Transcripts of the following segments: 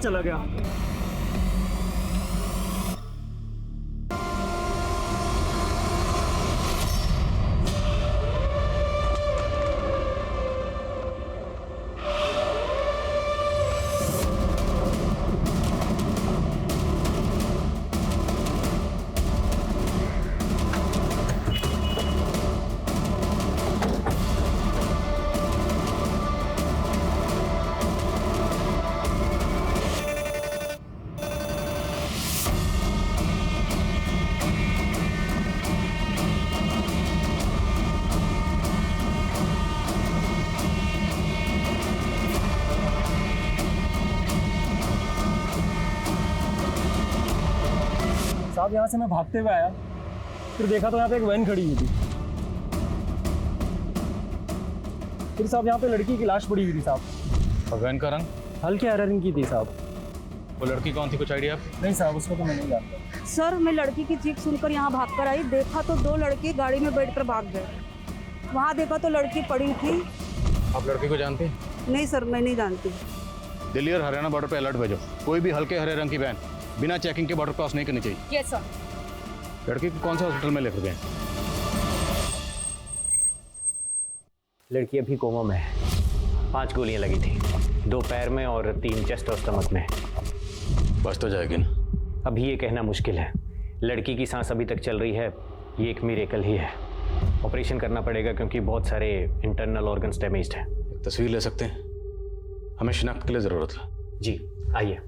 चला गया। साहब यहाँ से मैं भागते हुए आया, फिर देखा तो यहाँ पे एक वैन खड़ी हुई थी। फिर साहब यहाँ पे लड़की की लाश पड़ी हुई थी साहब। और वैन का रंग? हल्के हरे रंग की थी साहब। वो लड़की कौन थी, कुछ आइडिया? नहीं साहब, उसको तो मैं नहीं जानता। सर मैं लड़की की चीख सुनकर यहाँ भागकर आई, देखा तो 2 लड़के गाड़ी में बैठकर भाग गए। वहाँ देखा तो लड़की पड़ी थी। आप लड़की को जानते हैं? नहीं सर, मैं नहीं जानती। दिल्ली और हरियाणा बॉर्डर पे अलर्ट भेजो। कोई भी हल्के हरे रंग की वैन बिना चेकिंग के बॉर्डर क्रॉस नहीं करनी चाहिए। Yes sir. लड़की को कौन सा हॉस्पिटल में लेकर गए? लड़की अभी कोमा में है। 5 गोलियां लगी थी, 2 पैर में और 3 चेस्ट और स्टमक में। बच तो जाएगी ना? अभी ये कहना मुश्किल है। लड़की की सांस अभी तक चल रही है, ये एक मिरेकल ही है। ऑपरेशन करना पड़ेगा क्योंकि बहुत सारे इंटरनल ऑर्गन्स डैमेज्ड हैं। एक तस्वीर ले सकते हैं? हमें शिनाख्त के लिए ज़रूरत है। जी आइए।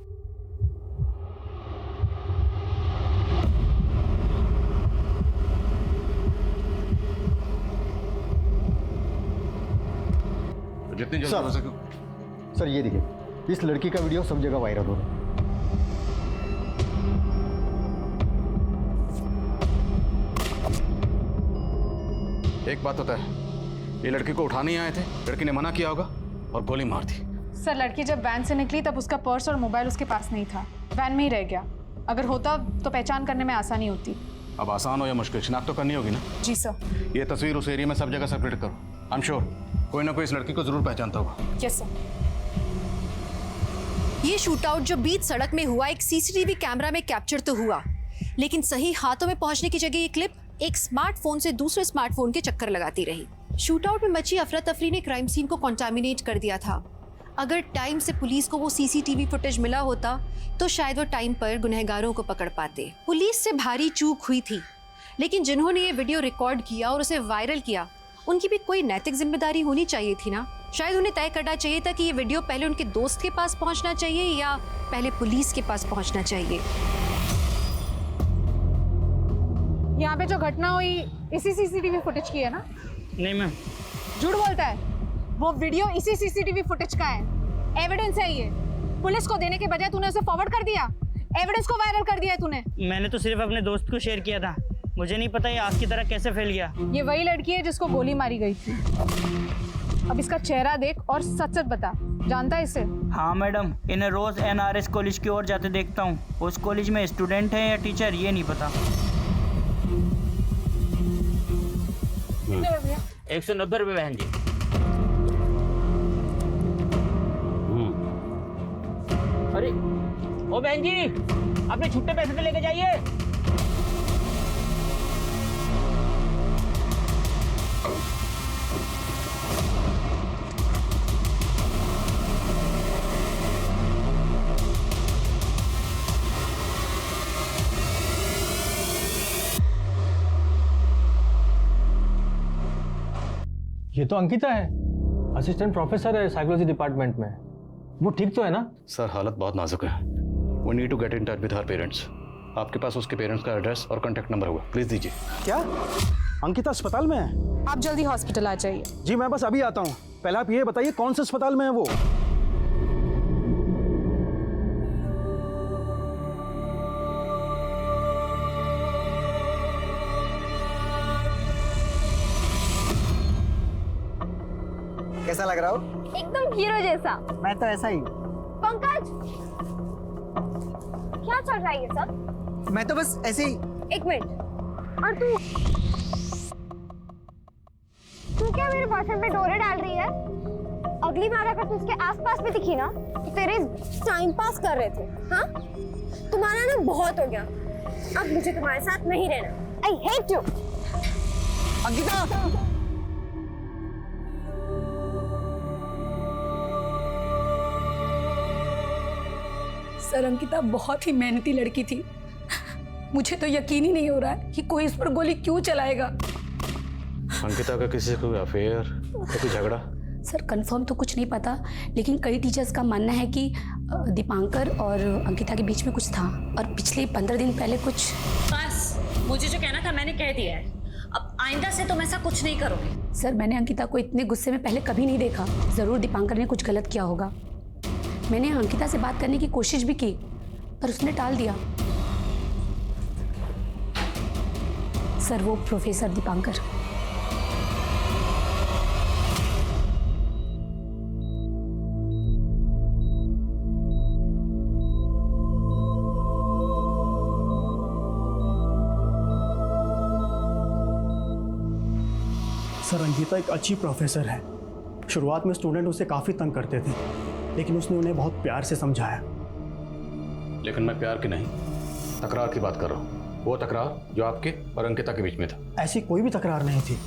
जितनी जल्दी हो सके। सर ये देखिए, इस लड़की का वीडियो सब जगह वायरल हो रहा है। एक बात होता है, ये लड़की को उठाने ही आए थे, लड़की ने मना किया होगा और गोली मार दी। सर लड़की जब वैन से निकली तब उसका पर्स और मोबाइल उसके पास नहीं था, वैन में ही रह गया। अगर होता तो पहचान करने में आसानी होती। अब आसान हो या मुश्किल, शिनाख्त तो करनी होगी ना? जी सर। ये तस्वीर उस एरिया में सब जगह सर्कुलेट करो। आई एम श्योर कोई ना कोई इस लड़की को जरूर पहचानता होगा। Yes sir. ये शूटआउट जो बीच सड़क में हुआ, एक सीसीटीवी कैमरा में कैप्चर तो हुआ, लेकिन सही हाथों में पहुंचने की जगह ये क्लिप एक स्मार्टफोन से दूसरे स्मार्टफोन के चक्कर लगाती रही। शूटआउट में मची अफरा तफरी ने क्राइम सीन को कॉन्टामिनेट कर दिया था। अगर टाइम से पुलिस को वो सीसीटीवी फुटेज मिला होता तो शायद वो टाइम पर गुनहगारों को पकड़ पाते। पुलिस से भारी चूक हुई थी, लेकिन जिन्होंने ये वीडियो रिकॉर्ड किया और उसे वायरल किया, उनकी भी कोई नैतिक जिम्मेदारी होनी चाहिए थी ना। शायद उन्हें तय करना चाहिए था कि ये वीडियो पहले उनके दोस्त के पास पहुंचना चाहिए या पहले पुलिस के पास पहुंचना चाहिए। यहाँ पे जो घटना हुई इसी सीसीटीवी फुटेज की है ना? नहीं मैम। झूठ बोलता है, वो वीडियो इसी सीसीटीवी फुटेज का है। एविडेंस है ये। पुलिस को देने के बजाय तूने उसे फॉरवर्ड कर दिया, एविडेंस को वायरल कर दिया है तूने। मैंने तो सिर्फ अपने दोस्त को शेयर किया था, मुझे नहीं पता ये आग की तरह कैसे फैल गया। ये वही लड़की है जिसको गोली मारी गई थी। अब इसका चेहरा देख और सच सच बता, जानता है इसे? हाँ मैडम, इन्हें रोज NRS कॉलेज की ओर जाते देखता हूँ। उस कॉलेज में स्टूडेंट है या टीचर ये नहीं पता। 190 रुपये बहन जी। अरे ओ बहन जी, अपने छुट्टे पैसे तो लेके जाइए। ये तो अंकिता है, असिस्टेंट प्रोफेसर है साइकोलॉजी डिपार्टमेंट में। वो ठीक तो है ना? सर हालत बहुत नाजुक है। We need to get in touch with her parents. आपके पास उसके पेरेंट्स का एड्रेस और कॉन्टैक्ट नंबर होगा, प्लीज दीजिए। क्या अंकिता अस्पताल में है? आप जल्दी हॉस्पिटल आ जाइए। जी मैं बस अभी आता हूँ। पहले आप ये बताइए कौन से अस्पताल में है वो? कैसा लग रहा हो? एकदम हीरो जैसा। मैं तो ऐसा ही। पंकज, क्या चल रहा है ये सब? मैं तो बस ऐसे ही। एक मिनट, और तू क्या मेरे बॉयफ्रेंड पे डोरे डाल रही है? अगली बार अगर तू उसके आसपास भी दिखी ना तो तेरे टाइम पास कर रहे थे। हाँ, तुम्हारा ना बहुत हो गया, अब मुझे तुम्हारे साथ नहीं रहना। I hate you. Ankita! Sir, Ankita बहुत ही मेहनती लड़की थी। मुझे तो यकीन ही नहीं हो रहा है कि कोई इस पर गोली क्यों चलाएगा। अंकिता का किसी से कोई अफेयर, कोई झगड़ा? सर, कंफर्म तो कुछ नहीं पता, लेकिन कई टीचर्स का मानना है कि दीपांकर और अंकिता के बीच में कुछ था और पिछले 15 दिन पहले कुछ। बस, मुझे जो कहना था मैंने कह दिया है। अब आइंदा से तुम ऐसा कुछ नहीं करोगे। सर, मैंने अंकिता को इतने गुस्से में पहले कभी नहीं देखा। ज़रूर दीपांकर ने कुछ गलत किया होगा। मैंने अंकिता से बात करने की कोशिश भी की पर उसने टाल दिया। सर, वो प्रोफेसर दीपांकर। सर, अंकिता एक अच्छी प्रोफेसर है। शुरुआत में स्टूडेंट उसे काफ़ी तंग करते थे, लेकिन उसने उन्हें बहुत प्यार से समझाया। लेकिन मैं प्यार की नहीं, तकरार की बात कर रहा हूँ। वो तकरार जो आपके और अंकिता के बीच में था। ऐसी कोई भी तकरार नहीं थी,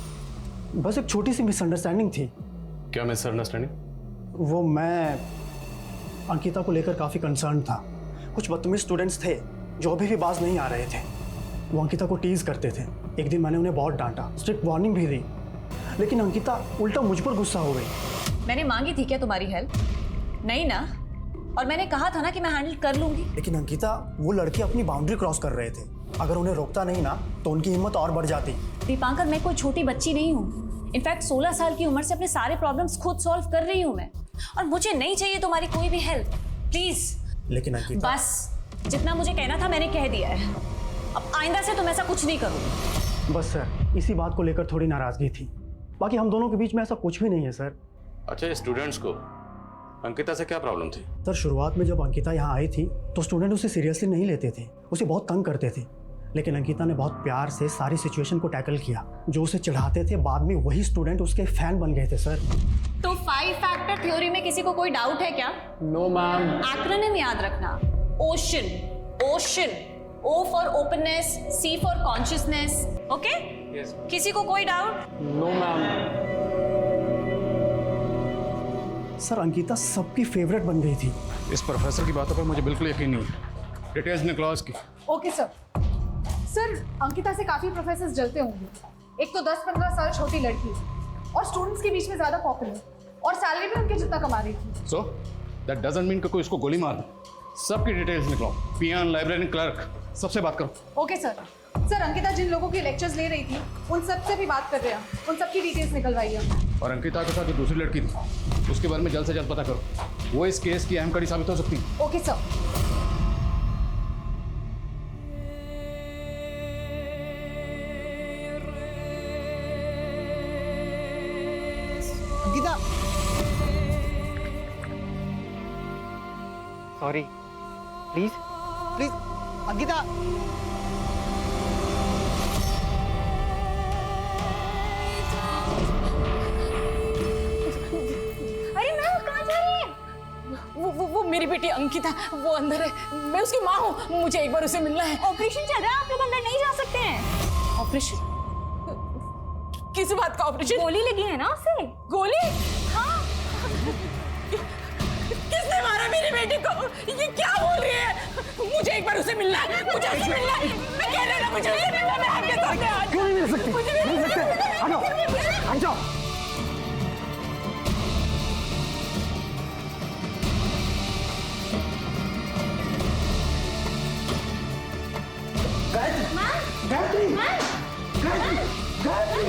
बस एक छोटी सी मिसअंडरस्टैंडिंग थी। क्या मिसअंडरस्टैंडिंग? मैं अंकिता को लेकर काफ़ी कंसर्न था। कुछ बदतमीज स्टूडेंट्स थे जो अभी भी बाज नहीं आ रहे थे। वो अंकिता को टीज करते थे। एक दिन मैंने उन्हें बहुत डांटा, स्ट्रिक्ट वार्निंग भी दी, लेकिन अंकिता उल्टा मुझ पर गुस्सा हो गई। मैंने मांगी थी क्या तुम्हारी हेल्प? नहीं ना। और मैंने कहा था ना कि मैं हैंडल कर लूंगी। लेकिन अंकिता, वो लड़के अपनी बाउंड्री क्रॉस कर रहे थे। अगर उन्हें रोकता नहीं ना तो उनकी हिम्मत और बढ़ जाती। दीपांकर, मैं कोई छोटी बच्ची नहीं हूँ। इनफैक्ट 16 साल की उम्र से अपने सारे प्रॉब्लम्स खुद सॉल्व कर रही हूँ मैं, और मुझे नहीं चाहिए तुम्हारी कोई भी हेल्प, प्लीज। लेकिन अंकिता, बस, जितना मुझे कहना था मैंने कह दिया है। अब आइंदा से तुम ऐसा कुछ नहीं करोगे। बस सर, इसी बात को लेकर थोड़ी नाराजगी थी। बाकी हम दोनों के बीच में ऐसा कुछ भी नहीं है सर। अच्छा, ये स्टूडेंट्स को अंकिता से क्या प्रॉब्लम थी? सर, शुरुआत में जब अंकिता यहाँ आई थी तो स्टूडेंट उसे सीरियसली नहीं लेते थे, उसे बहुत तंग करते थे। लेकिन अंकिता ने बहुत प्यार से सारी सिचुएशन को टैकल किया। जो उसे चिढ़ाते थे, बाद में वही स्टूडेंट उसके फैन बन गए थे सर। तो 5 फैक्टर थ्योरी में किसी को कोई डाउट है क्या? No ma'am. एक्रोनिम याद रखना। Ocean, ocean, O for openness, C for consciousness. Okay? Yes. किसी को कोई doubt? No ma'am. Sir, Ankita सबकी फेवरेट बन गई थी। इस प्रोफेसर की बातों पर मुझे बिल्कुल यकीन नहीं है। डिटेल्स निकलो इसकी। Okay sir. सर, अंकिता से काफी प्रोफेसर्स जलते होंगे। एक तो 10-15 साल छोटी लड़की और स्टूडेंट्स के बीच में ज्यादा पॉपुलर, और सैलरी भी उनके जितना कमा रही थी। सो दैट डजंट मीन कि कोई इसको गोली मार दे। सबकी डिटेल्स निकलो। पियान, लाइब्रेरी क्लर्क, सबसे बात करो। Okay sir. सर, अंकिता जिन लोगों की लेक्चर्स ले रही थी उन सब से भी बात कर रहे हैं, उन सबकी डिटेल्स निकलवाइए। और अंकिता के साथ जो दूसरी लड़की थी उसके बारे में जल्द से जल्द पता करो। वो इस केस की अहम कड़ी साबित हो सकती है। Okay sir. Ankita, sorry, please please Ankita. अरे मैम, कहाँ जा रही है? वो मेरी बेटी अंकिता, वो अंदर है। मैं उसकी माँ हूँ, मुझे एक बार उसे मिलना है। ऑपरेशन चल रहा है, आप लोग अंदर नहीं जा सकते हैं। ऑपरेशन? किस बात का ऑपरेशन? गोली लगी है ना उसे। गोली? हाँ। किसने मारा मेरी बेटी को? ये क्या बोल रही है? मुझे एक बार उसे मिलना है, मुझे उसे मिलना है। मैं कह रही हूँ, मुझे उसे मिलना है। मैं आपके साथ आज। क्यों नहीं मिल सकते? मिल सकते हैं। आ जाओ, आ जाओ। गायत्री, गायत्री, गायत्री।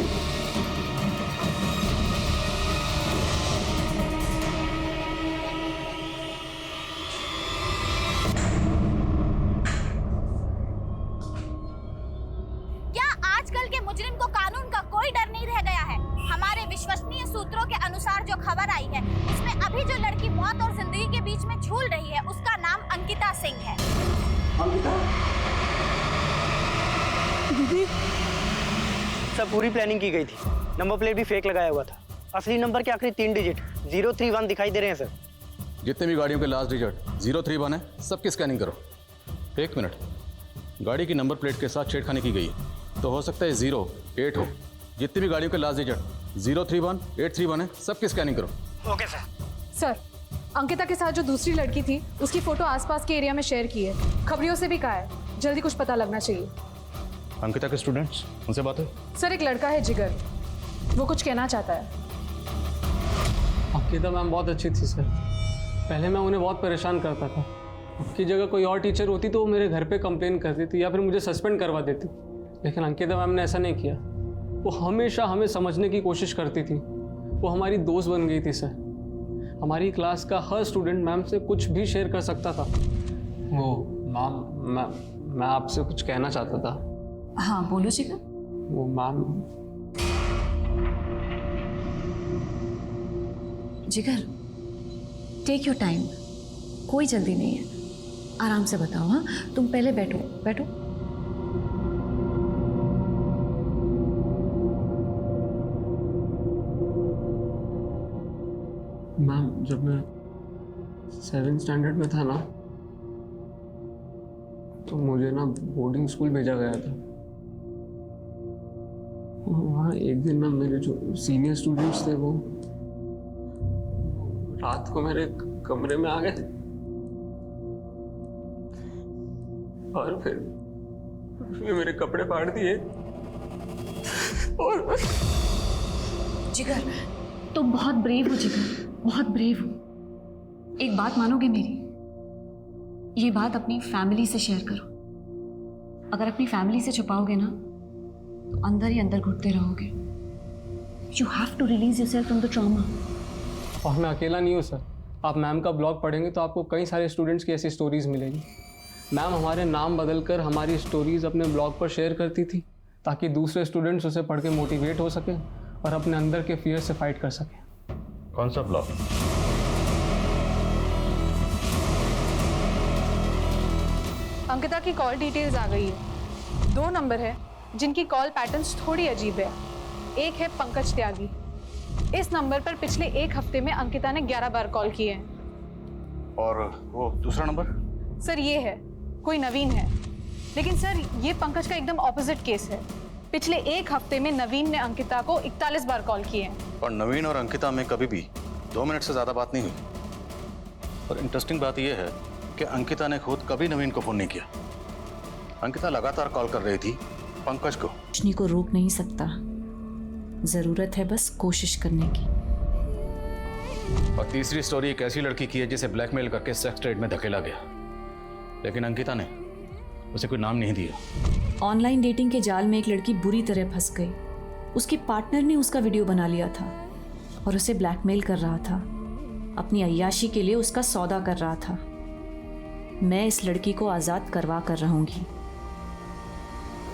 क्या आजकल के मुजरिम को कानून का कोई डर नहीं रह गया है? हमारे विश्वसनीय सूत्रों के अनुसार जो खबर आई है उसमें अभी जो लड़की मौत और जिंदगी के बीच में झूल रही है उसका नाम अंकिता सिंह है। अंकिता? दीदी, सब पूरी प्लानिंग की गई थी। नंबर प्लेट भी फेक लगाया हुआ था। असली नंबर के आखिरी 3 डिजिट 031 दिखाई दे रहे हैं सर। जितने भी गाड़ियों के लास्ट डिजिट 031 है, सबकी स्कैनिंग करो। एक मिनट, गाड़ी की नंबर प्लेट के साथ छेड़खानी की गई है, तो हो सकता है 08 हो। जितनी भी गाड़ियों के लास्ट डिजिट 031, 831 है, सबकी स्कैनिंग करो। Okay sir. सर, अंकिता के साथ जो दूसरी लड़की थी उसकी फोटो आसपास के एरिया में शेयर की है। खबरियों से भी कहा है, जल्दी कुछ पता लगना चाहिए। अंकिता के स्टूडेंट्स, उनसे बात है? सर, एक लड़का है जिगर, वो कुछ कहना चाहता है। अंकिता मैम बहुत अच्छी थी सर। पहले मैं उन्हें बहुत परेशान करता था। उनकी जगह कोई और टीचर होती तो वो मेरे घर पे कंप्लेन करती थी या फिर मुझे सस्पेंड करवा देती, लेकिन अंकिता मैम ने ऐसा नहीं किया। वो हमेशा हमें समझने की कोशिश करती थी। वो हमारी दोस्त बन गई थी सर। हमारी क्लास का हर स्टूडेंट मैम से कुछ भी शेयर कर सकता था। वो मैम, मैं आपसे कुछ कहना चाहता था। हाँ बोलो जिगर। वो मैम, जिगर टेक योर टाइम, कोई जल्दी नहीं है, आराम से बताओ। हाँ तुम पहले बैठो बैठो। मैम जब मैं 7th स्टैंडर्ड में था ना, तो मुझे ना बोर्डिंग स्कूल भेजा गया था। वहाँ एक दिन ना मेरे जो सीनियर स्टूडेंट्स थे वो रात को मेरे कमरे में आ गए और फिर मेरे कपड़े फाड़ दिए। और जिगर तुम बहुत ब्रेव हो जिगर, बहुत ब्रेव हो। एक बात मानोगे मेरी, ये बात अपनी फैमिली से शेयर करो। अगर अपनी फैमिली से छुपाओगे ना तो अंदर ही अंदर घुटते रहोगे। You have to release yourself from the trauma. और मैं अकेला नहीं हूँ सर। आप मैम का ब्लॉग पढ़ेंगे तो आपको कई सारे स्टूडेंट्स की ऐसी स्टोरीज मिलेगी। मैम हमारे नाम बदलकर हमारी स्टोरीज अपने ब्लॉग पर शेयर करती थी ताकि दूसरे स्टूडेंट्स उसे पढ़ के मोटिवेट हो सकें और अपने अंदर के फियर से फाइट कर सकें। कौन सा ब्लॉग? अंकिता की कॉल डिटेल्स आ गई है। 2 नंबर है जिनकी कॉल पैटर्न्स थोड़ी अजीब है। एक है पंकज त्यागी। इस नंबर पर पिछले 1 हफ्ते में अंकिता ने 11 बार कॉल किए हैं। और वो दूसरा नंबर? सर ये है, कोई नवीन है। लेकिन सर ये पंकज का एकदम ऑपोजिट केस है। पिछले 1 हफ्ते में नवीन ने अंकिता को 41 बार कॉल किए हैं। और नवीन और अंकिता में कभी भी 2 मिनट से ज़्यादा बात नहीं हुई। और इंटरेस्टिंग बात यह है कि अंकिता ने खुद कभी नवीन को फ़ोन नहीं किया। अंकिता लगातार कॉल कर रही थी पंकज को। रोशनी को रोक नहीं सकता, जरूरत है बस कोशिश करने की। और तीसरी स्टोरी एक ऐसी लड़की की है जिसे ब्लैकमेल करके सेक्स ट्रेड में धकेला गया, लेकिन अंकिता ने उसे कोई नाम नहीं दिया। ऑनलाइन डेटिंग के जाल में एक लड़की बुरी तरह फंस गई। उसके पार्टनर ने उसका वीडियो बना लिया था और उसे ब्लैकमेल कर रहा था। अपनी अय्याशी के लिए उसका सौदा कर रहा था। मैं इस लड़की को आज़ाद करवा कर रहूंगी।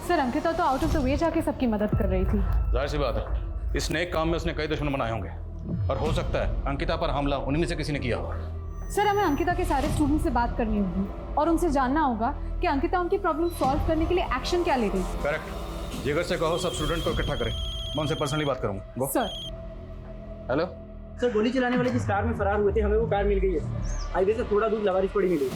सर अंकिता तो आउट ऑफ द वे जाके सबकी मदद कर रही थी। जाहिर सी बात है, इस नेक काम में उसने कई दुश्मन बनाए होंगे और हो सकता है अंकिता पर हमला उन्हीं में से किसी ने किया होगा। सर हमें अंकिता के सारे स्टूडेंट से बात करनी होगी और उनसे जानना होगा कि अंकिता उनकी प्रॉब्लम सॉल्व करने के लिए एक्शन क्या ले रही है। करेक्ट। जिगर से कहो सब स्टूडेंट को इकट्ठा करें, मैं उनसे पर्सनली बात करूंगा। गो। सर। हेलो सर, गोली चलाने वाले जिस कार में फरार हुए थे, हमें वो कार मिल गई है। हाईवे से थोड़ा दूर लवारिश पड़ी मिली।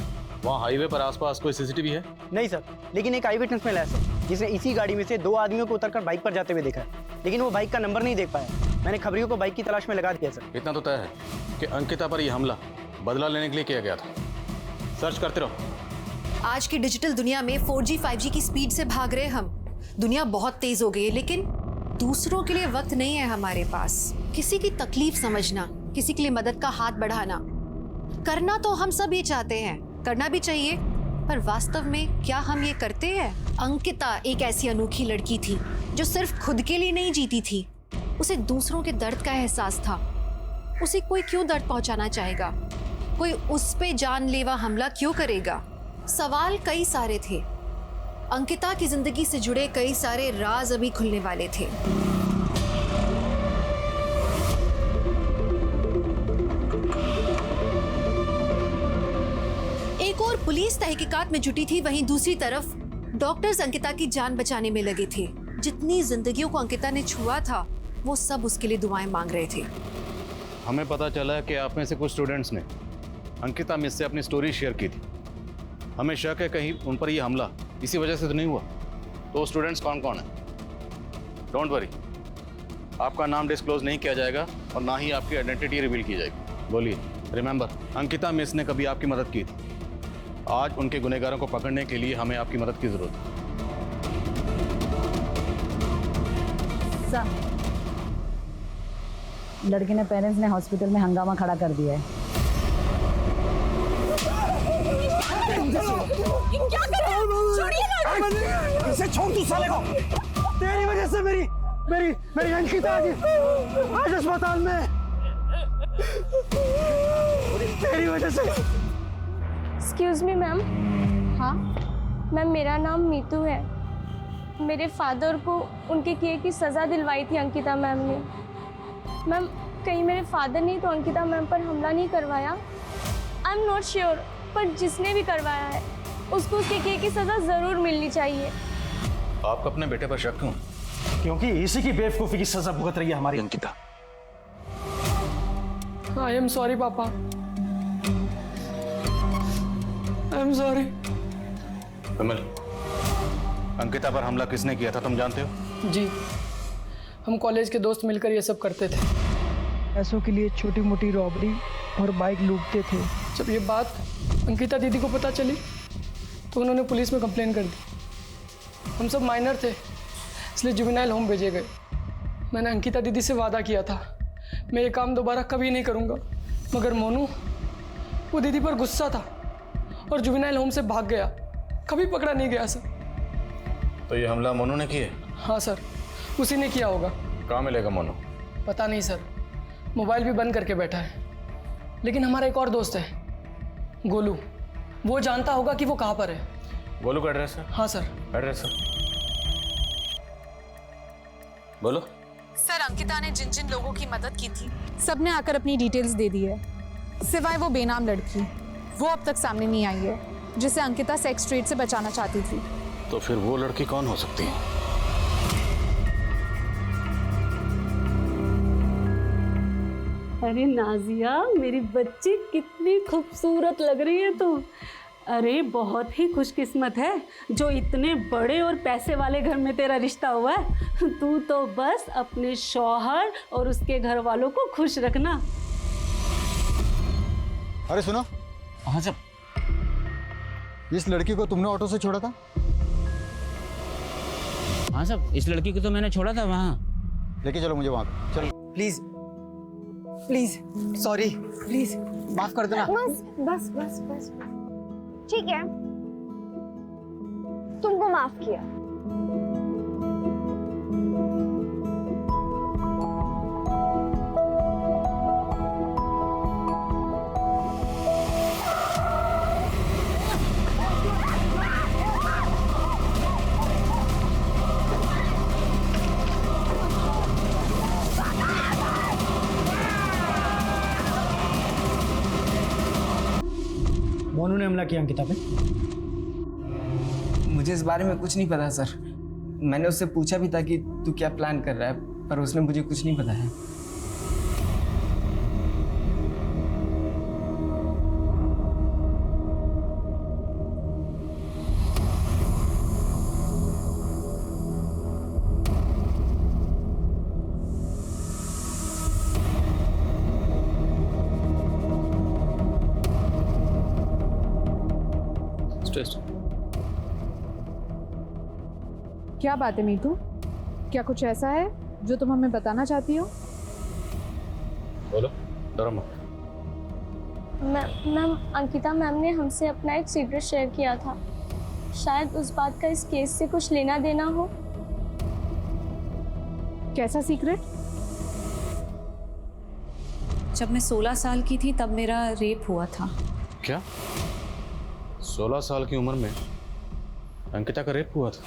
वहाँ हाईवे पर आसपास कोई सीसीटीवी है? नहीं सर, लेकिन एक आई विटनेस मिला है सर, जिसने इसी गाड़ी में से 2 आदमियों को उतरकर बाइक पर जाते हुए देखा है, लेकिन वो बाइक का नंबर नहीं देख पाया। मैंने खबरियों को बाइक की तलाश में लगा दिया सर। इतना तो तय है कि अंकिता पर यह हमला बदला लेने के लिए किया गया था। सर्च करते रहो। आज की डिजिटल दुनिया में 4G 5G की स्पीड से भाग रहे हम। दुनिया बहुत तेज हो गई है, लेकिन दूसरों के लिए वक्त नहीं है हमारे पास। किसी की तकलीफ समझना, किसी के लिए मदद का हाथ बढ़ाना, करना तो हम सब ये चाहते हैं, करना भी चाहिए, पर वास्तव में क्या हम ये करते हैं? अंकिता एक ऐसी अनोखी लड़की थी जो सिर्फ खुद के लिए नहीं जीती थी। उसे दूसरों के दर्द का एहसास था। उसे कोई क्यों दर्द पहुंचाना चाहेगा? कोई उस पे जानलेवा हमला क्यों करेगा? सवाल कई सारे थे। अंकिता की जिंदगी से जुड़े कई सारे राज अभी खुलने वाले थे। एक और पुलिस तहकीकात में जुटी थी, वहीं दूसरी तरफ डॉक्टर्स अंकिता की जान बचाने में लगे थे। जितनी जिंदगियों को अंकिता ने छुआ था, वो सब उसके लिए दुआएं मांग रहे थे। हमें पता चला है कि आप में से कुछ स्टूडेंट्स ने अंकिता मिस से अपनी स्टोरी शेयर की थी। हमें शक है कहीं उन पर यह हमला इसी वजह से तो नहीं हुआ। तो स्टूडेंट्स कौन कौन है? डोंट वरी, आपका नाम डिस्क्लोज नहीं किया जाएगा और ना ही आपकी आइडेंटिटी रिवील की जाएगी। बोलिए। रिमेंबर, अंकिता मिस ने कभी आपकी मदद की थी। आज उनके गुनहगारों को पकड़ने के लिए हमें आपकी मदद की जरूरत है। लड़की ने पेरेंट्स ने हॉस्पिटल में हंगामा खड़ा कर दिया है। क्या कर रहे हो? छोड़िए ना। इसे छोड़ तू साले को। तेरी वजह से मेरी अंकिता आज अस्पताल में। तेरी वजह से। Excuse me ma'am. हाँ मैम, मेरा नाम मीतू है। मेरे फादर को उनके किए की सज़ा दिलवाई थी अंकिता मैम ने। मैम, कहीं मेरे फादर ने तो अंकिता मैम पर हमला नहीं करवाया? आई एम नॉट श्योर, पर जिसने भी करवाया है उसको उसके किए की सज़ा ज़रूर मिलनी चाहिए। आपको अपने बेटे पर शक क्यों? क्योंकि इसी की बेवकूफी की सजा भुगत रही है हमारी अंकिता। आई एम सॉरी पापा, आई एम सॉरी। विमल, अंकिता पर हमला किसने किया था तुम जानते हो? जी, हम कॉलेज के दोस्त मिलकर ये सब करते थे। पैसों के लिए छोटी मोटी रॉबरी और बाइक लूटते थे। जब ये बात अंकिता दीदी को पता चली तो उन्होंने पुलिस में कंप्लेन कर दी। हम सब माइनर थे, इसलिए जुवेनाइल होम भेजे गए। मैंने अंकिता दीदी से वादा किया था मैं ये काम दोबारा कभी नहीं करूँगा, मगर मोनू वो दीदी पर गुस्सा था और जुवेनाइल होम से भाग गया। कभी पकड़ा नहीं गया सर। तो ये हमला मोनू ने किया? हाँ सर, उसी ने किया होगा। कहाँ मिलेगा मोनू? पता नहीं सर, मोबाइल भी बंद करके बैठा है। लेकिन हमारा एक और दोस्त है गोलू, वो जानता होगा कि वो कहाँ पर है। गोलू का एड्रेस है? हाँ सर। एड्रेस है? बोलो। सर, अंकिता ने जिन जिन लोगों की मदद की थी सबने आकर अपनी डिटेल्स दे दी है, सिवाय वो बेनाम लड़की। वो अब तक सामने नहीं आई है जिसे अंकिता सेक्स ट्रेड से बचाना चाहती थी। तो फिर वो लड़की कौन हो सकती है? अरे नाजिया, मेरी बच्ची कितनी खूबसूरत लग रही है तू। अरे बहुत ही खुशकिस्मत है जो इतने बड़े और पैसे वाले घर में तेरा रिश्ता हुआ है। तू तो बस अपने शौहर और उसके घर वालों को खुश रखना। अरे सुनो। हाँ सब, इस लड़की को तुमने ऑटो से छोड़ा था? हाँ सब, इस लड़की को तो मैंने छोड़ा था वहाँ। लेके चलो मुझे वहाँ पे। चलो प्लीज प्लीज, सॉरी, प्लीज माफ कर देना। बस बस बस बस, ठीक है, तुमको माफ किया। मोनू ने हमला किया अंकिता पे? मुझे इस बारे में कुछ नहीं पता सर। मैंने उससे पूछा भी था कि तू क्या प्लान कर रहा है, पर उसने मुझे कुछ नहीं बताया। क्या बात है मीतू? क्या कुछ ऐसा है जो तुम हमें बताना चाहती हो? बोलो, डरो मत। मैम, अंकिता मैम ने हमसे अपना एक सीक्रेट शेयर किया था। शायद उस बात का इस केस से कुछ लेना देना हो। कैसा सीक्रेट? जब मैं 16 साल की थी तब मेरा रेप हुआ था। क्या? 16 साल की उम्र में अंकिता का रेप हुआ था?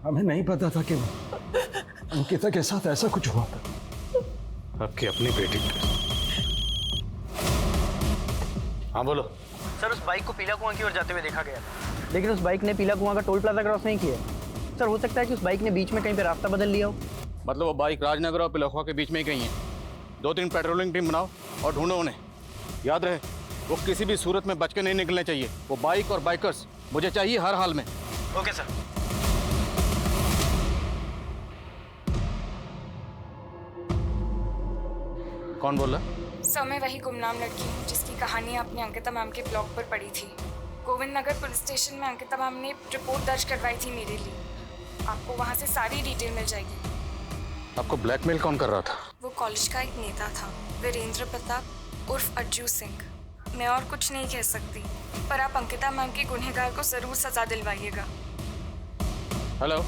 हमें नहीं पता था कि अंकिता के साथ ऐसा कुछ हुआ था। आपकी अपनी बेटी। हाँ बोलो। सर, उस बाइक को पीला कुआं की ओर जाते हुए देखा गया था, लेकिन उस बाइक ने पीला कुआं का टोल प्लाजा क्रॉस नहीं किया। सर, हो सकता है कि उस बाइक ने बीच में कहीं पे रास्ता बदल लिया हो। मतलब वो बाइक राजनगर और पिलखुआ के बीच में ही कहीं है? 2-3 पेट्रोलिंग टीम बनाओ और ढूंढो उन्हें। याद रहे, वो किसी भी सूरत में बच के नहीं निकलने चाहिए। वो बाइक और बाइकर्स मुझे चाहिए हर हाल में। Okay sir. कौन बोल रहा है? सर मैं वही गुमनाम लड़की हूँ जिसकी कहानी आपने अंकिता मैम के ब्लॉग पर पढ़ी थी। गोविंद नगर पुलिस स्टेशन में अंकिता मैम ने रिपोर्ट दर्ज करवाई थी मेरे लिए। आपको वहाँ से सारी डिटेल मिल जाएगी। आपको ब्लैकमेल कौन कर रहा था? वो कॉलेज का एक नेता था, वीरेंद्र प्रताप उर्फ अज्जू सिंह। मैं और कुछ नहीं कह सकती, पर आप अंकिता मैम के गुनहगार को ज़रूर सजा दिलवाइएगा। हेलो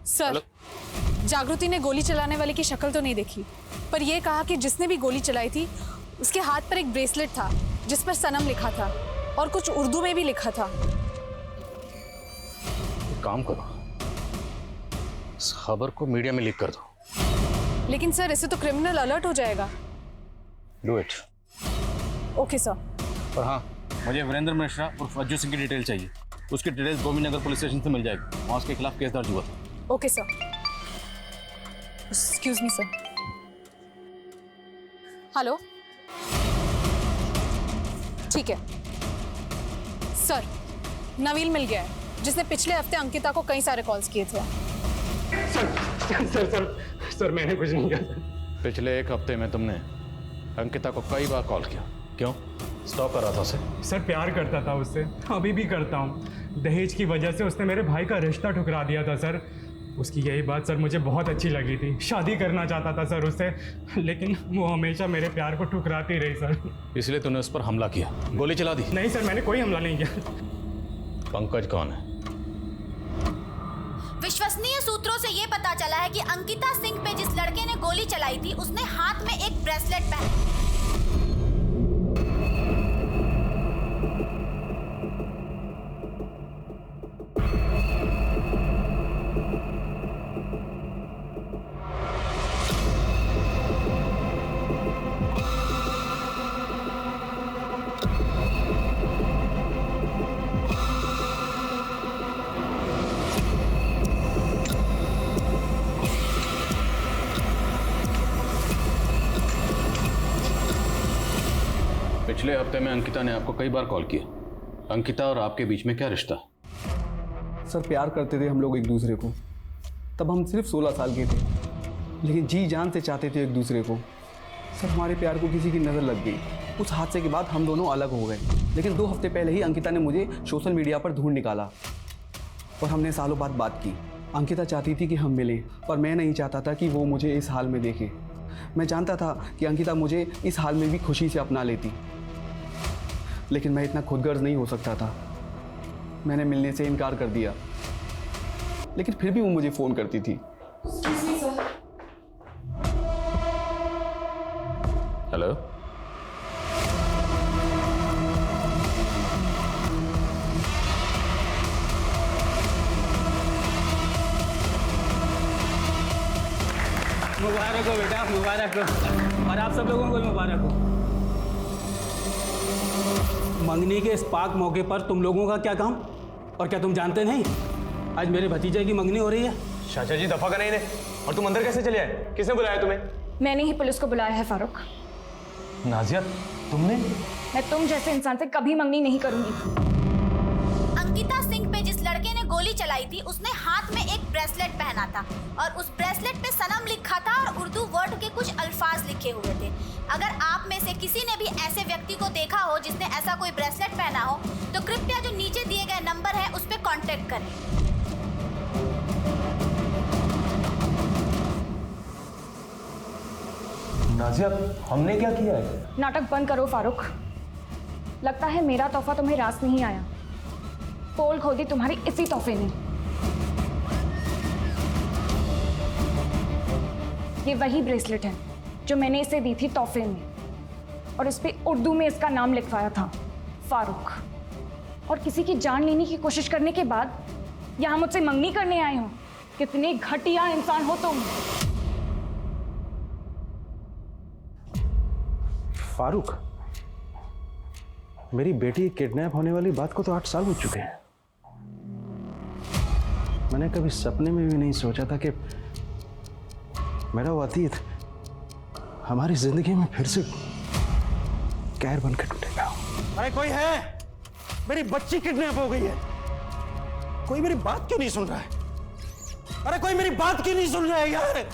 सर, जागृति ने गोली चलाने वाले की शक्ल तो नहीं देखी, पर यह कहा कि जिसने भी गोली चलाई थी उसके हाथ पर एक ब्रेसलेट था जिस पर सनम लिखा था और कुछ उर्दू में भी लिखा था। एक काम करो, इस खबर को मीडिया में लीक कर दो। लेकिन सर इससे तो क्रिमिनल अलर्ट हो जाएगा। Do it. Okay sir. और हाँ, मुझे वीरेंद्र मिश्रा उर्फ अज्जू सिंह की डिटेल चाहिए। उसकी details Govind Nagar police station से मिल जाएगी। वहाँ उसके खिलाफ केस दर्ज हुआ था। Okay sir. Excuse me sir. Hello, ठीक है सर, नवील मिल गया है जिसने पिछले हफ्ते अंकिता को कई सारे कॉल्स किए थे। सर मैंने कुछ नहीं किया। पिछले 1 हफ्ते में तुमने अंकिता को कई बार कॉल किया, क्यों? स्टॉक कर रहा था उसे? सर प्यार करता था उससे, अभी भी करता हूँ। दहेज की वजह से उसने मेरे भाई का रिश्ता ठुकरा दिया था सर। उसकी यही बात सर मुझे बहुत अच्छी लगी थी। शादी करना चाहता था सर उससे, लेकिन वो हमेशा मेरे प्यार को ठुकराती रही सर। इसलिए तूने उस पर हमला किया, गोली चला दी? नहीं सर, मैंने कोई हमला नहीं किया। पंकज कौन है? विश्वसनीय सूत्रों से ये पता चला है कि अंकिता सिंह पे जिस लड़के ने गोली चलाई थी उसने हाथ में एक ब्रेसलेट पहना। पिछले हफ्ते में अंकिता ने आपको कई बार कॉल किया। अंकिता और आपके बीच में क्या रिश्ता? सर प्यार करते थे हम लोग एक दूसरे को। तब हम सिर्फ 16 साल के थे, लेकिन जी जान से चाहते थे एक दूसरे को। सर हमारे प्यार को किसी की नज़र लग गई। उस हादसे के बाद हम दोनों अलग हो गए, लेकिन 2 हफ्ते पहले ही अंकिता ने मुझे सोशल मीडिया पर ढूंढ निकाला और हमने सालों बाद बात की। अंकिता चाहती थी कि हम मिलें, पर मैं नहीं चाहता था कि वो मुझे इस हाल में देखे। मैं जानता था कि अंकिता मुझे इस हाल में भी खुशी से अपना लेती, लेकिन मैं इतना खुदगर्ज नहीं हो सकता था। मैंने मिलने से इनकार कर दिया, लेकिन फिर भी वो मुझे फ़ोन करती थी। हेलो, मुबारक हो बेटा, मुबारक हो। और आप सब लोगों को भी मुबारक हो। मंगनी के इस पाक मौके पर तुम लोगों का क्या काम? और क्या तुम जानते नहीं आज मेरे भतीजे की मंगनी हो रही है? चाचा जी दफा करें इन्हें। और तुम अंदर कैसे चले आए? किसने बुलाया तुम्हें? मैंने ही पुलिस को बुलाया है फारूक। नाजिया, तुमने? मैं तुम जैसे इंसान से कभी मंगनी नहीं करूंगी। अंकिता सिंह पे जिस लड़के ने गोली चलाई थी उसने हाथ में एक ब्रेसलेट पहना था और उस ब्रेसलेट पे सनम लिखा था और उर्दू वर्ड के कुछ अल्फाज लिखे हुए थे। अगर आप में से किसी ने भी ऐसे व्यक्ति को देखा हो जिसने ऐसा कोई ब्रेसलेट पहना हो तो कृपया जो नीचे दिए गए नंबर है उस पर कांटेक्ट करें। नाजिया, हमने क्या किया है? नाटक बंद करो फारूक। लगता है मेरा तोहफा तुम्हें रास नहीं आया। पोल खोदी तुम्हारी इसी तोहफे ने। ये वही ब्रेसलेट है जो मैंने इसे दी थी तोहफे में, और इस पे उर्दू में इसका नाम लिखवाया था, फारूक। और किसी की जान लेने की कोशिश करने के बाद यहाँ मुझसे मंगनी करने आए हो। कितने घटिया इंसान हो तुम। फारूक, मेरी बेटी किडनैप होने वाली बात को तो 8 साल हो चुके हैं। मैंने कभी सपने में भी नहीं सोचा था कि मेरा वो अतीत हमारी जिंदगी में फिर से कहर बन के टूटेगा। अरे कोई है? मेरी बच्ची किडनैप हो गई है। कोई मेरी बात क्यों नहीं सुन रहा है? अरे कोई मेरी बात क्यों नहीं सुन रहा है यार?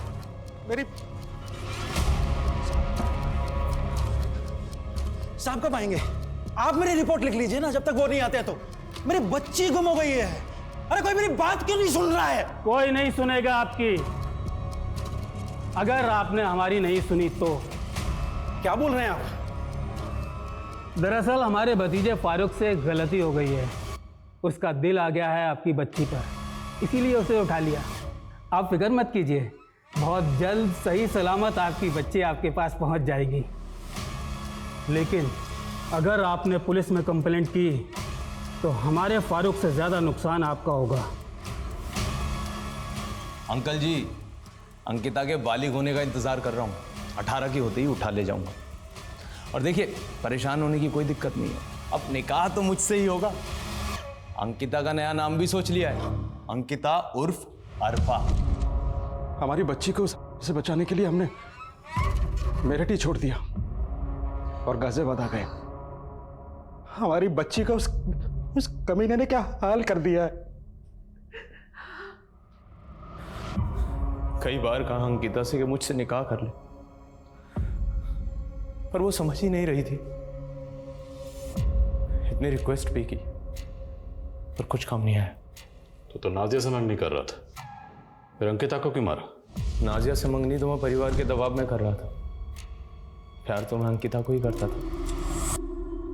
मेरी साहब कब आएंगे? आप मेरी रिपोर्ट लिख लीजिए ना, जब तक वो नहीं आते तो। मेरी बच्ची गुम हो गई है। अरे कोई मेरी बात क्यों नहीं सुन रहा है? कोई नहीं सुनेगा आपकी। अगर आपने हमारी नहीं सुनी तो। क्या बोल रहे हैं आप? दरअसल हमारे भतीजे फारूक से एक गलती हो गई है। उसका दिल आ गया है आपकी बच्ची पर, इसीलिए उसे उठा लिया। आप फिक्र मत कीजिए, बहुत जल्द सही सलामत आपकी बच्ची आपके पास पहुंच जाएगी। लेकिन अगर आपने पुलिस में कंप्लेंट की तो हमारे फारूक से ज़्यादा नुकसान आपका होगा। अंकल जी, अंकिता के बालिग होने का इंतज़ार कर रहा हूँ। 18 की होते ही उठा ले जाऊँगा। और देखिए, परेशान होने की कोई दिक्कत नहीं है। अब निकाह तो मुझसे ही होगा। अंकिता का नया नाम भी सोच लिया है, अंकिता उर्फ अरफा। हमारी बच्ची को उसे बचाने के लिए हमने मेरठ ही छोड़ दिया और गाजियाबाद आ गए। हमारी बच्ची का उस कमीने ने क्या हाल कर दिया है। कई बार कहा अंकिता से कि मुझसे निकाह कर ले, पर वो समझ ही नहीं रही थी। इतनी रिक्वेस्ट भी की पर कुछ काम नहीं आया। तो नाजिया से मंगनी कर रहा था, फिर अंकिता को क्यों मारा? नाजिया से मंगनी तो मैं परिवार के दबाव में कर रहा था। प्यार तो मैं अंकिता को ही करता था,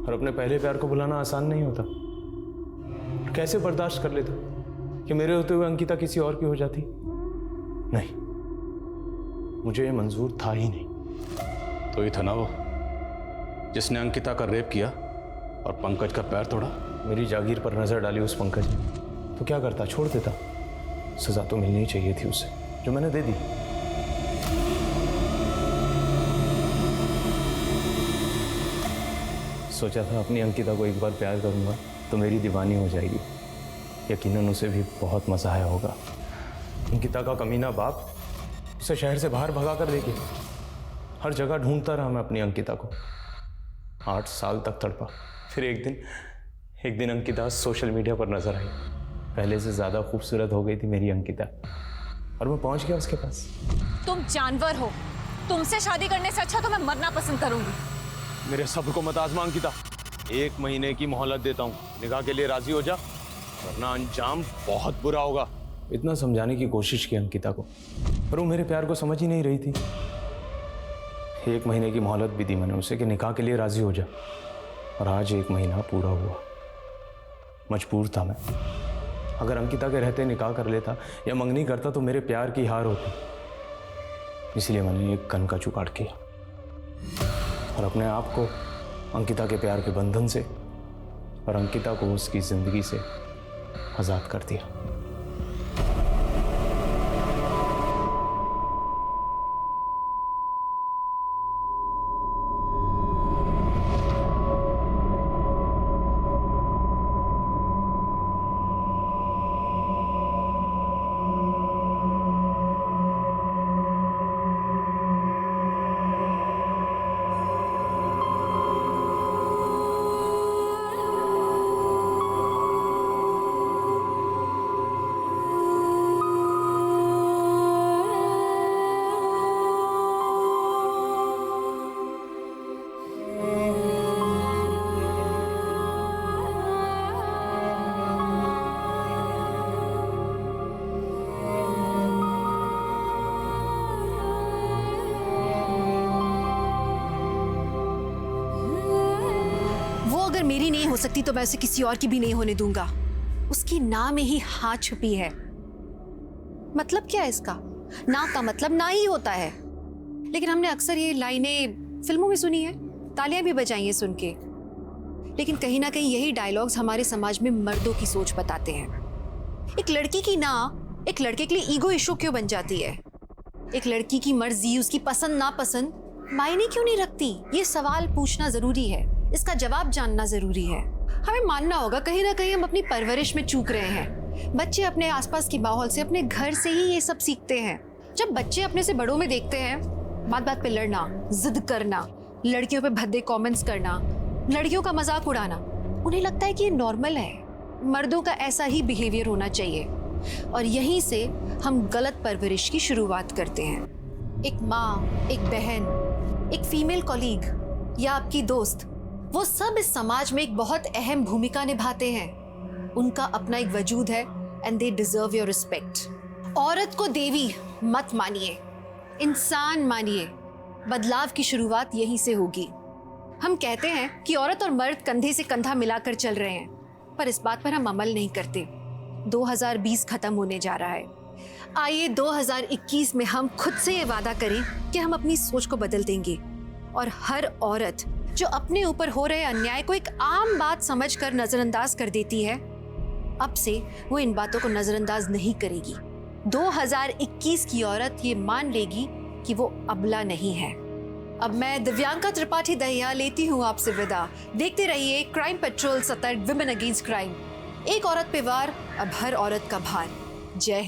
और अपने पहले प्यार को भुलाना आसान नहीं होता। कैसे बर्दाश्त कर लेता कि मेरे होते हुए अंकिता किसी और की हो जाती? नहीं, मुझे ये मंजूर था ही नहीं। तो ये था ना वो जिसने अंकिता का रेप किया और पंकज का पैर तोड़ा? मेरी जागीर पर नजर डाली उस पंकज ने, तो क्या करता? छोड़ देता। सजा तो मिलनी चाहिए थी उसे, जो मैंने दे दी। सोचा था अपनी अंकिता को एक बार प्यार करूंगा तो मेरी दीवानी हो जाएगी। यकीनन उसे भी बहुत मजा आया होगा। अंकिता का कमीना बाप उसे शहर से बाहर भगा कर लेके हर जगह ढूंढता रहा मैं अपनी अंकिता को। 8 साल तक तड़पा। फिर एक दिन अंकिता सोशल मीडिया पर नजर आई। पहले से ज्यादा खूबसूरत हो गई थी मेरी अंकिता, और मैं पहुंच गया उसके पास। तुम जानवर हो। तुमसे शादी करने से अच्छा तो मैं मरना पसंद करूंगी। मेरे सब्र को मत आजमा अंकिता। 1 महीने की मोहलत देता हूँ, निकाह के लिए राजी हो जा, वरना अंजाम बहुत बुरा होगा। इतना समझाने की कोशिश की अंकिता को, पर वो मेरे प्यार को समझ ही नहीं रही थी। 1 महीने की मोहलत भी दी मैंने उसे कि निकाह के लिए राजी हो जा, और आज 1 महीना पूरा हुआ। मजबूर था मैं। अगर अंकिता के रहते निकाह कर लेता या मंगनी करता तो मेरे प्यार की हार होती। इसलिए मैंने एक कन का जुगाड़ किया और अपने आप को अंकिता के प्यार के बंधन से और अंकिता को उसकी जिंदगी से आजाद कर दिया। अगर मेरी नहीं हो सकती तो मैं उसे किसी और की भी नहीं होने दूंगा। उसकी ना में ही हाँ छुपी है। मतलब क्या है इसका? ना का मतलब ना ही होता है। लेकिन हमने अक्सर ये लाइनें फिल्मों में सुनी है, तालियां भी बजाई हैं सुन के। लेकिन कहीं ना कहीं यही डायलॉग्स हमारे समाज में मर्दों की सोच बताते हैं। एक लड़की की ना एक लड़के के लिए ईगो इशू क्यों बन जाती है? एक लड़की की मर्जी, उसकी पसंद नापसंद मायने क्यों नहीं रखती? ये सवाल पूछना जरूरी है, इसका जवाब जानना जरूरी है। हमें मानना होगा कहीं ना कहीं हम अपनी परवरिश में चूक रहे हैं। बच्चे अपने आसपास के माहौल से, अपने घर से ही ये सब सीखते हैं। जब बच्चे अपने से बड़ों में देखते हैं बात बात पे लड़ना, जिद करना, लड़कियों पे भद्दे कमेंट्स करना, लड़कियों का मजाक उड़ाना, उन्हें लगता है कि ये नॉर्मल है, मर्दों का ऐसा ही बिहेवियर होना चाहिए। और यहीं से हम गलत परवरिश की शुरुआत करते हैं। एक माँ, एक बहन, एक फीमेल कॉलीग या आपकी दोस्त, वो सब इस समाज में एक बहुत अहम भूमिका निभाते हैं। उनका अपना एक वजूद है and they deserve your respect. औरत को देवी मत मानिए, इंसान मानिए। बदलाव की शुरुआत यहीं से होगी। हम कहते हैं कि औरत और मर्द कंधे से कंधा मिलाकर चल रहे हैं, पर इस बात पर हम अमल नहीं करते। 2020 खत्म होने जा रहा है। आइए 2021 में हम खुद से ये वादा करें कि हम अपनी सोच को बदल देंगे और हर औरत जो अपने ऊपर हो रहे अन्याय को एक आम बात समझकर नजरअंदाज कर देती है, अब से वो इन बातों को नजरअंदाज नहीं करेगी। 2021 की औरत ये मान लेगी कि वो अबला नहीं है। अब मैं दिव्यांका त्रिपाठी दहिया लेती हूँ आपसे विदा। देखते रहिए क्राइम पेट्रोल सतर्क, विमेन अगेंस्ट क्राइम। एक औरत पे वार, अब हर औरत का भार। जय हिंद।